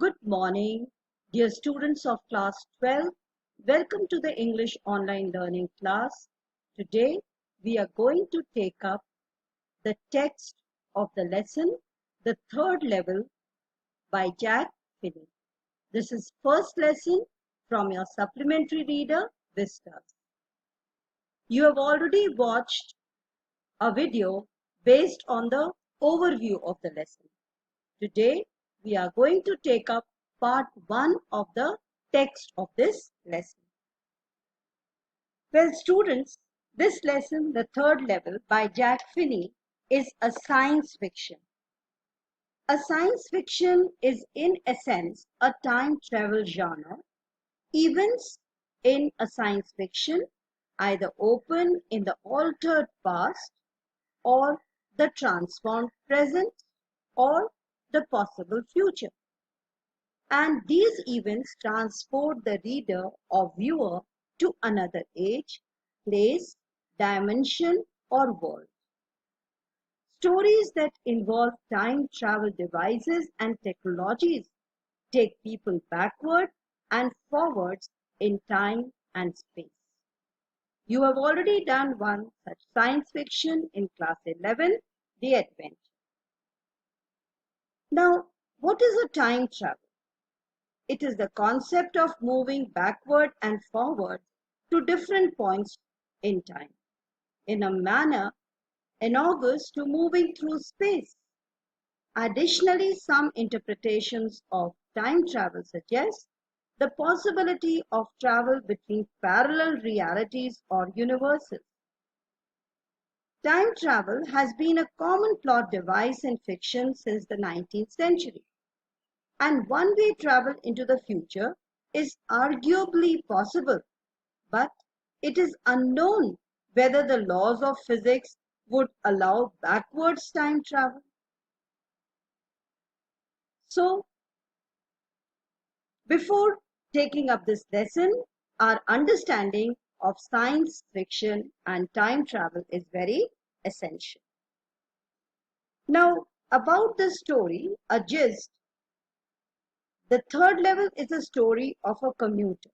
Good morning, dear students of class 12. Welcome to the English online learning class. Today, we are going to take up the text of the lesson, The Third Level by Jack Finney. This is first lesson from your supplementary reader, Vistas. You have already watched a video based on the overview of the lesson. Today, we are going to take up part 1 of the text of this lesson. Well, students, this lesson, The Third Level by Jack Finney, is a science fiction. A science fiction is in essence a time travel genre. Events in a science fiction either open in the altered past or the transformed present or the possible future. And these events transport the reader or viewer to another age, place, dimension, or world. Stories that involve time travel devices and technologies take people backward and forwards in time and space. You have already done one such science fiction in class 11, The Adventure. Now, what is a time travel? It is the concept of moving backward and forward to different points in time, in a manner analogous to moving through space. Additionally, some interpretations of time travel suggest the possibility of travel between parallel realities or universes. Time travel has been a common plot device in fiction since the 19th century. And one-way travel into the future is arguably possible, but it is unknown whether the laws of physics would allow backwards time travel. So, before taking up this lesson, our understanding of science fiction and time travel is very essential. Now, about the story, a gist. The third level is a story of a commuter,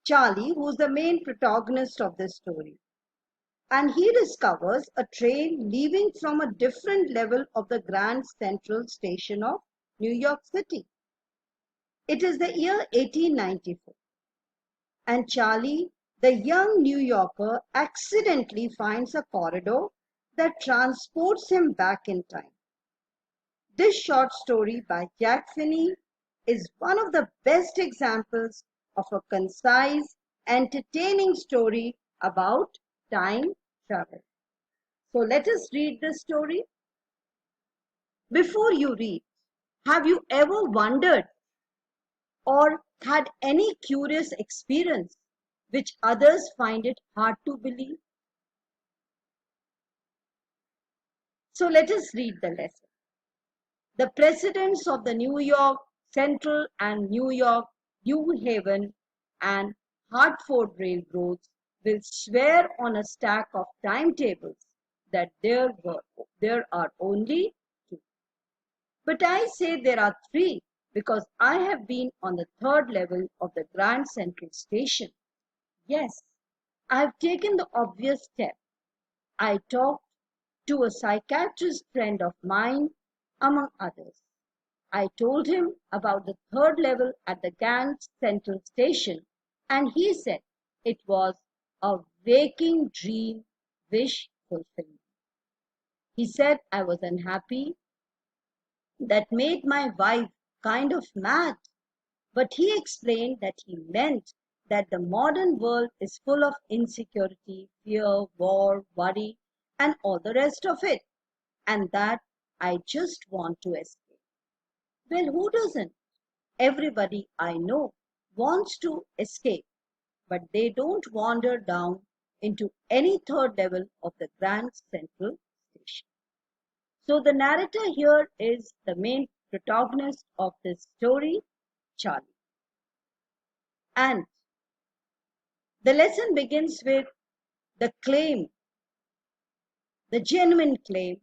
Charlie, who is the main protagonist of this story. And he discovers a train leaving from a different level of the Grand Central Station of New York City. It is the year 1894. And Charlie, the young New Yorker, accidentally finds a corridor that transports him back in time. This short story by Jack Finney is one of the best examples of a concise, entertaining story about time travel. So let us read the story. Before you read, have you ever wondered or had any curious experience which others find it hard to believe? So let us read the lesson. The presidents of the New York Central and New York, New Haven and Hartford railroads will swear on a stack of timetables that there are only 2. But I say there are 3 because I have been on the third level of the Grand Central Station. Yes, I have taken the obvious step. I talked to a psychiatrist friend of mine, among others. I told him about the third level at the Grand Central Station, and he said it was a waking dream wish fulfillment. He said I was unhappy. That made my wife kind of mad. But he explained that he meant that the modern world is full of insecurity, fear, war, worry, and all the rest of it, and that I just want to escape. Well, who doesn't? Everybody I know wants to escape, but they don't wander down into any third level of the Grand Central Station. So the narrator here is the main protagonist of this story, Charlie. And the lesson begins with the claim, the genuine claim,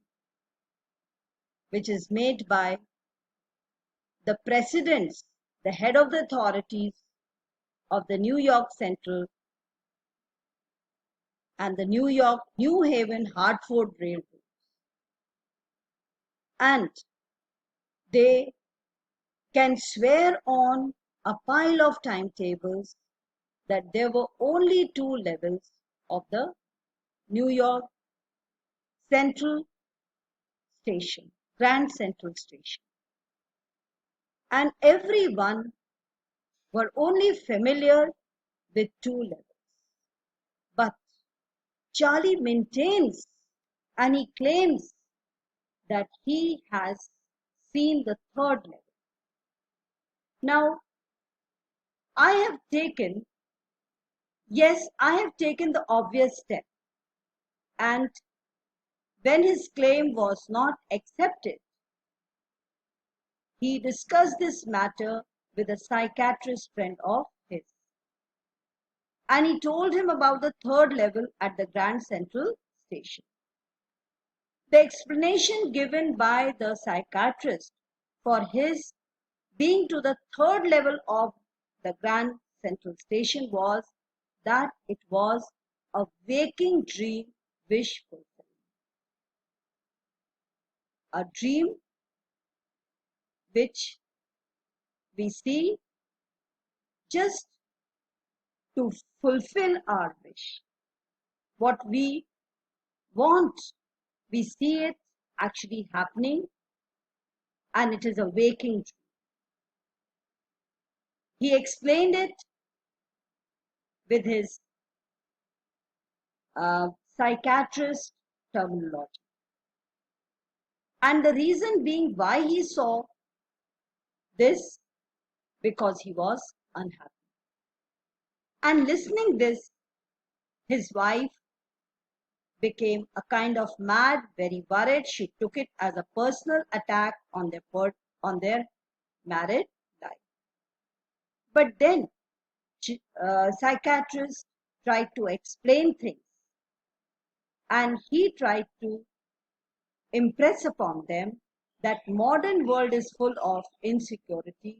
which is made by the presidents, the head of the authorities of the New York Central and the New York, New Haven, Hartford Railroad. And they can swear on a pile of timetables that there were only two levels of the New York Central Station, Grand Central Station. And everyone were only familiar with two levels. But Charlie maintains and he claims that he has seen the third level. Now, I have taken the obvious step. And when his claim was not accepted, he discussed this matter with a psychiatrist friend of his. And he told him about the third level at the Grand Central Station. The explanation given by the psychiatrist for his being to the third level of the Grand Central Station was that it was a waking dream wish fulfillment. A dream which we see just to fulfill our wish. What we want, we see it actually happening, and it is a waking dream. He explained it with his psychiatrist terminology. And the reason being why he saw this, because he was unhappy. And listening this, his wife became a kind of mad, very worried. She took it as a personal attack on their married life. But then psychiatrist tried to explain things, and he tried to impress upon them that modern world is full of insecurity,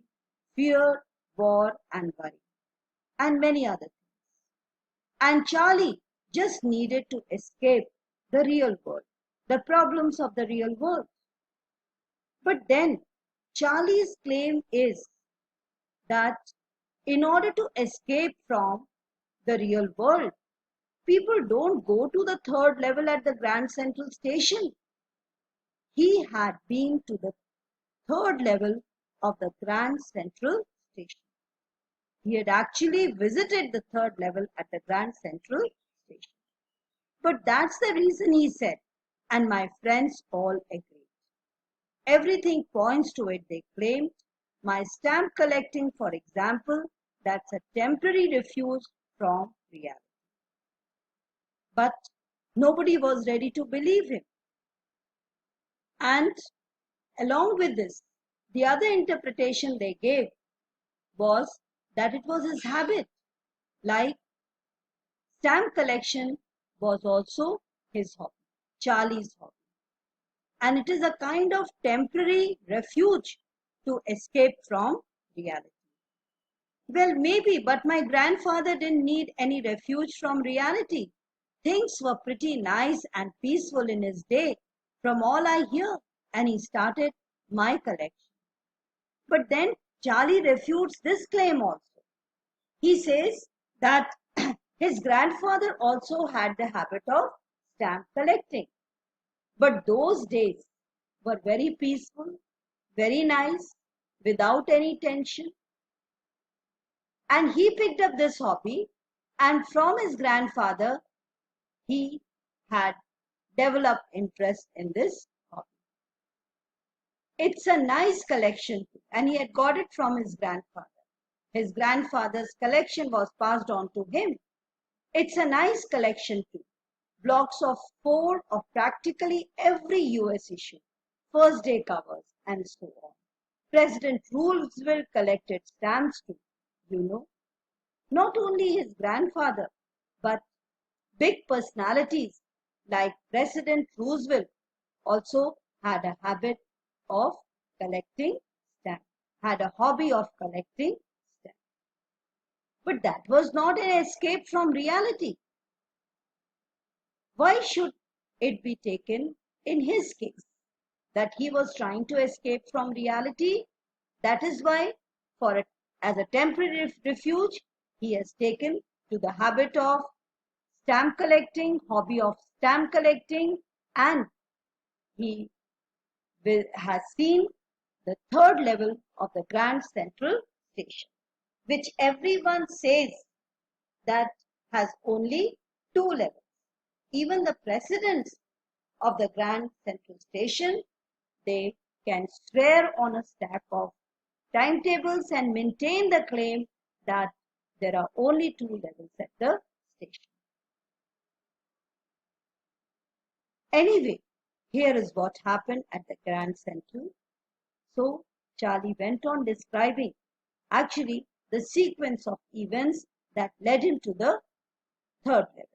fear, war, and worry, and many other things. And Charlie just needed to escape the real world, the problems of the real world. But then Charlie's claim is that in order to escape from the real world, people don't go to the third level at the Grand Central Station. He had been to the third level of the Grand Central Station. He had actually visited the third level at the Grand Central Station. But that's the reason, he said, and my friends all agreed. Everything points to it, they claimed. My stamp collecting, for example, that's a temporary refuge from reality. But nobody was ready to believe him. And along with this, the other interpretation they gave was that it was his habit. Like stamp collection was also his hobby, Charlie's hobby. And it is a kind of temporary refuge to escape from reality. Well, maybe, but my grandfather didn't need any refuge from reality. Things were pretty nice and peaceful in his day, from all I hear, and he started my collection. But then Charlie refutes this claim also. He says that his grandfather also had the habit of stamp collecting. But those days were very peaceful, very nice, without any tension. And he picked up this hobby, and from his grandfather, he had developed interest in this hobby. It's a nice collection, and he had got it from his grandfather. His grandfather's collection was passed on to him. It's a nice collection too. Blocks of 4 of practically every US issue, first day covers, and so on. President Roosevelt collected stamps too, you know. Not only his grandfather, but big personalities like President Roosevelt also had a habit of collecting stamps. had a hobby of collecting stamps. But that was not an escape from reality. Why should it be taken in his case that he was trying to escape from reality? That is why, as a temporary refuge, he has taken to the habit of stamp collecting, hobby of stamp collecting, and he has seen the third level of the Grand Central Station, which everyone says that has only two levels. Even the presidents of the Grand Central Station, they can swear on a stack of timetables and maintain the claim that there are only two levels at the station. Anyway, here is what happened at the Grand Central. So Charlie went on describing actually the sequence of events that led him to the third level.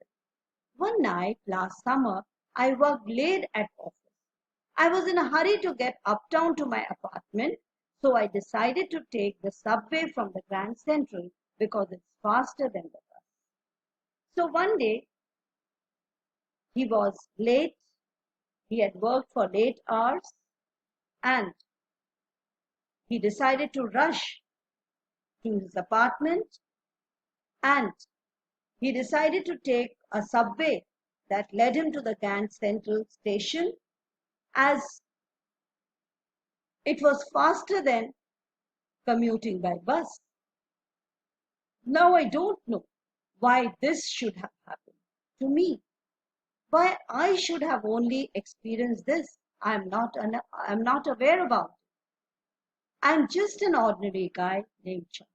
One night last summer, I worked late at office. I was in a hurry to get uptown to my apartment, so I decided to take the subway from the Grand Central because it's faster than the bus. So one day, he was late. He had worked for late hours and he decided to rush to his apartment, and he decided to take a subway that led him to the Grand Central Station, as it was faster than commuting by bus. Now I don't know why this should have happened to me. Why I should have only experienced this. I'm not aware about it. I'm just an ordinary guy named Charlie.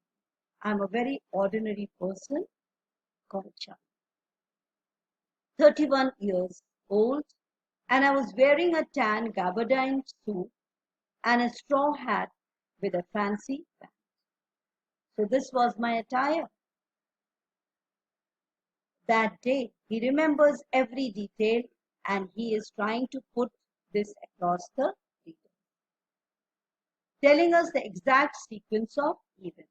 I'm a very ordinary person called Charlie. 31 years old, and I was wearing a tan gabardine suit and a straw hat with a fancy band. So this was my attire. That day, he remembers every detail, and he is trying to put this across the reader, telling us the exact sequence of events.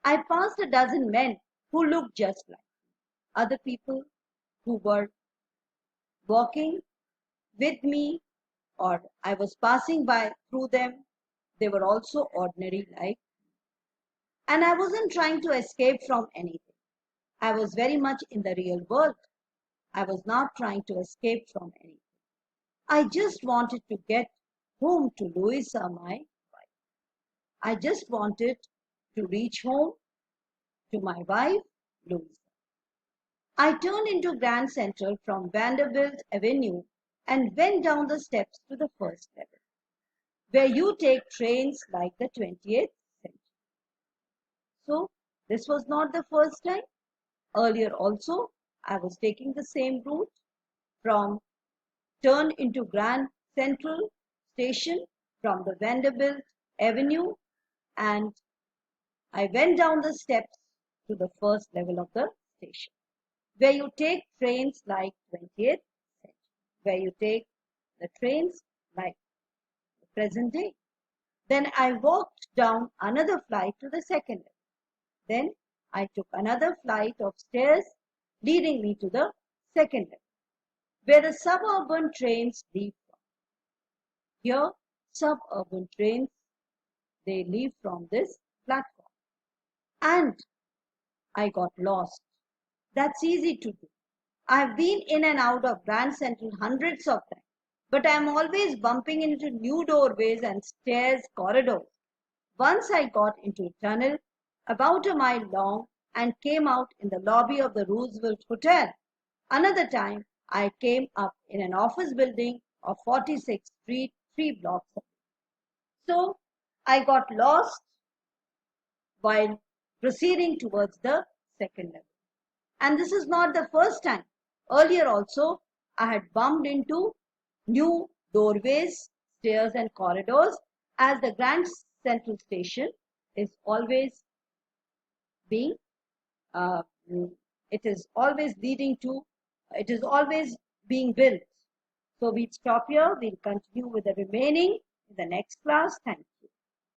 I passed a dozen men who looked just like me. Other people who were walking with me, or I was passing by through them, they were also ordinary like me. And I wasn't trying to escape from anything. I was very much in the real world. I was not trying to escape from anything. I just wanted to get home to Louisa, my wife. I just wanted to reach home to my wife, Louisa. I turned into Grand Central from Vanderbilt Avenue and went down the steps to the first level, where you take trains like the 20th century. So this was not the first time. Earlier also, I was taking the same route from turn into Grand Central Station from the Vanderbilt Avenue, and I went down the steps to the first level of the station, where you take trains like 20th century, where you take the trains like the present day. Then I walked down another flight to the second level. Then I took another flight of stairs leading me to the second level, where the suburban trains leave from. Here, suburban trains, they leave from this platform. And I got lost. That's easy to do. I've been in and out of Grand Central hundreds of times, but I'm always bumping into new doorways and stairs corridors. Once I got into a tunnel about a mile long and came out in the lobby of the Roosevelt Hotel. Another time, I came up in an office building of 46th Street, 3 blocks away. So I got lost while proceeding towards the second level. And this is not the first time. Earlier also, I had bumped into new doorways, stairs and corridors, as the Grand Central Station is always being, it is always being built. So we stop here. We'll continue with the remaining in the next class. Thank you.